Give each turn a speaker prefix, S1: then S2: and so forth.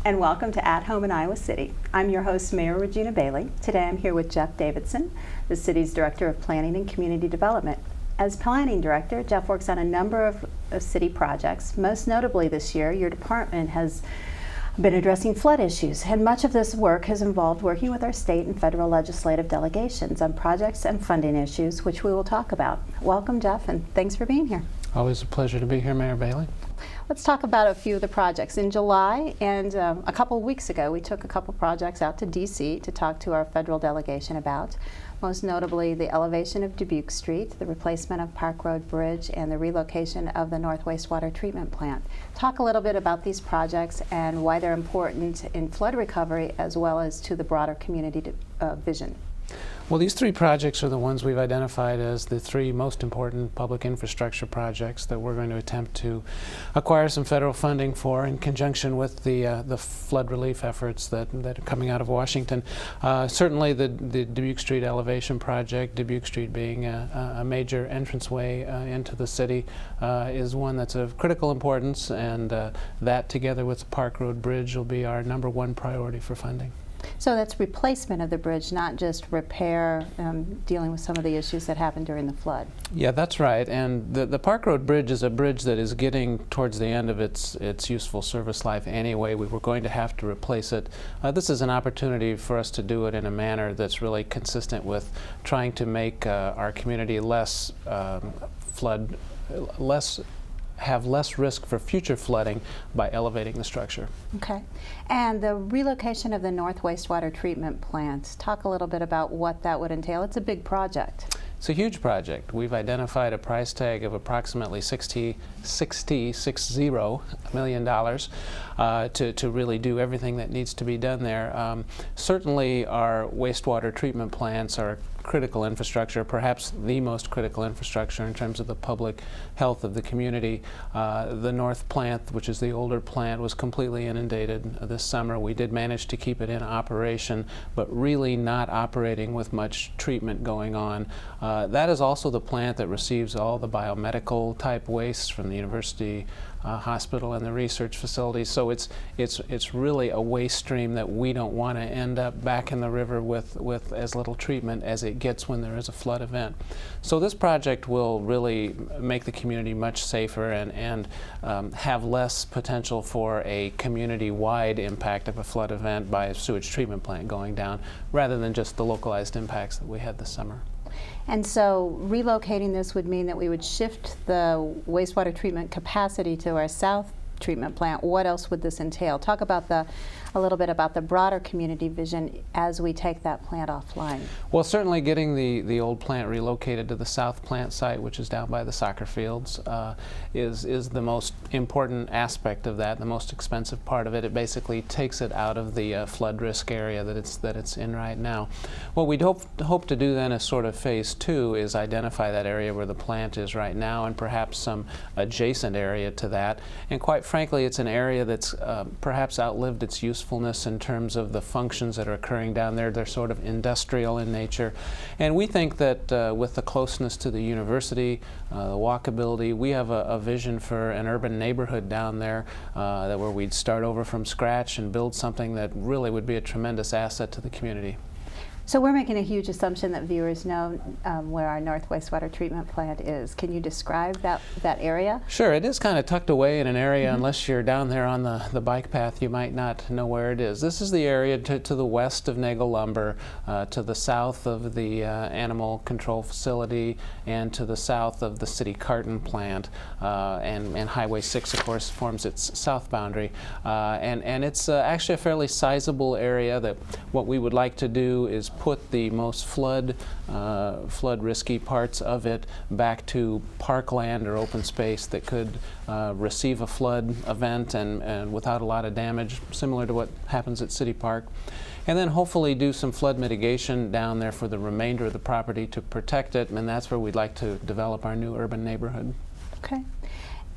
S1: and welcome to At Home in Iowa City. I'm your host, Mayor Regina Bailey. Today I'm here with Jeff Davidson, the city's Director of Planning and Community Development. As Planning Director, Jeff works on a number of city projects. Most notably this year, your department has been addressing flood issues, and much of this work has involved working with our state and federal legislative delegations on projects and funding issues, which we will talk about. Welcome, Jeff, and thanks for being here.
S2: Always a pleasure to be here, Mayor Bailey.
S1: Let's talk about a few of the projects. In July and a couple of weeks ago, we took a couple projects out to D.C. to talk to our federal delegation about. Most notably, the elevation of Dubuque Street, the replacement of Park Road Bridge, and the relocation of the North Wastewater Treatment Plant. Talk a little bit about these projects and why they're important in flood recovery as well as to the broader community vision.
S2: Well, these three projects are the ones we've identified as the three most important public infrastructure projects that we're going to attempt to acquire some federal funding for in conjunction with the flood relief efforts that are coming out of Washington. Certainly the Dubuque Street elevation project, Dubuque Street being a major entranceway into the city, is one that's of critical importance, and that together with the Park Road Bridge will be our #1 priority for funding.
S1: So that's replacement of the bridge, not just repair, dealing with some of the issues that happened during the flood.
S2: Yeah, that's right. And the Park Road Bridge is a bridge that is getting towards the end of its useful service life anyway. We were going to have to replace it. This is an opportunity for us to do it in a manner that's really consistent with trying to make our community have less risk for future flooding by elevating the structure.
S1: Okay. And the relocation of the North Wastewater Treatment Plant, talk a little bit about what that would entail. It's a big project.
S2: It's a huge project. We've identified a price tag of approximately $60 million to really do everything that needs to be done there. Certainly our wastewater treatment plants are critical infrastructure, perhaps the most critical infrastructure in terms of the public health of the community. The North plant, which is the older plant, was completely inundated this summer. We did manage to keep it in operation, but really not operating with much treatment going on. That is also the plant that receives all the biomedical type wastes from the university hospital and the research facilities. So it's really a waste stream that we don't want to end up back in the river with as little treatment as it gets when there is a flood event. So this project will really make the community much safer and have less potential for a community-wide impact of a flood event by a sewage treatment plant going down, rather than just the localized impacts that we had this summer.
S1: And so relocating this would mean that we would shift the wastewater treatment capacity to our south treatment plant. What else would this entail? Talk about a little bit about the broader community vision as we take that plant offline.
S2: Well, certainly getting the old plant relocated to the south plant site, which is down by the soccer fields, is the most important aspect of that, the most expensive part of it. It basically takes it out of the flood risk area that it's in right now. What we'd hope to do then as sort of phase 2 is identify that area where the plant is right now and perhaps some adjacent area to that. And quite frankly, it's an area that's perhaps outlived its usefulness in terms of the functions that are occurring down there. They're sort of industrial in nature. And we think that with the closeness to the university, the walkability, we have a vision for an urban neighborhood down there where we'd start over from scratch and build something that really would be a tremendous asset to the community.
S1: So we're making a huge assumption that viewers know where our North Wastewater Treatment Plant is. Can you describe that area?
S2: Sure. It is kind of tucked away in an area, unless you're down there on the bike path, you might not know where it is. This is the area to the west of Nagel Lumber, to the south of the animal control facility, and to the south of the city carton plant. And Highway 6, of course, forms its south boundary. And it's actually a fairly sizable area that what we would like to do is put the most flood risky parts of it back to parkland or open space that could receive a flood event and without a lot of damage, similar to what happens at City Park. And then hopefully do some flood mitigation down there for the remainder of the property to protect it, and that's where we'd like to develop our new urban neighborhood.
S1: Okay.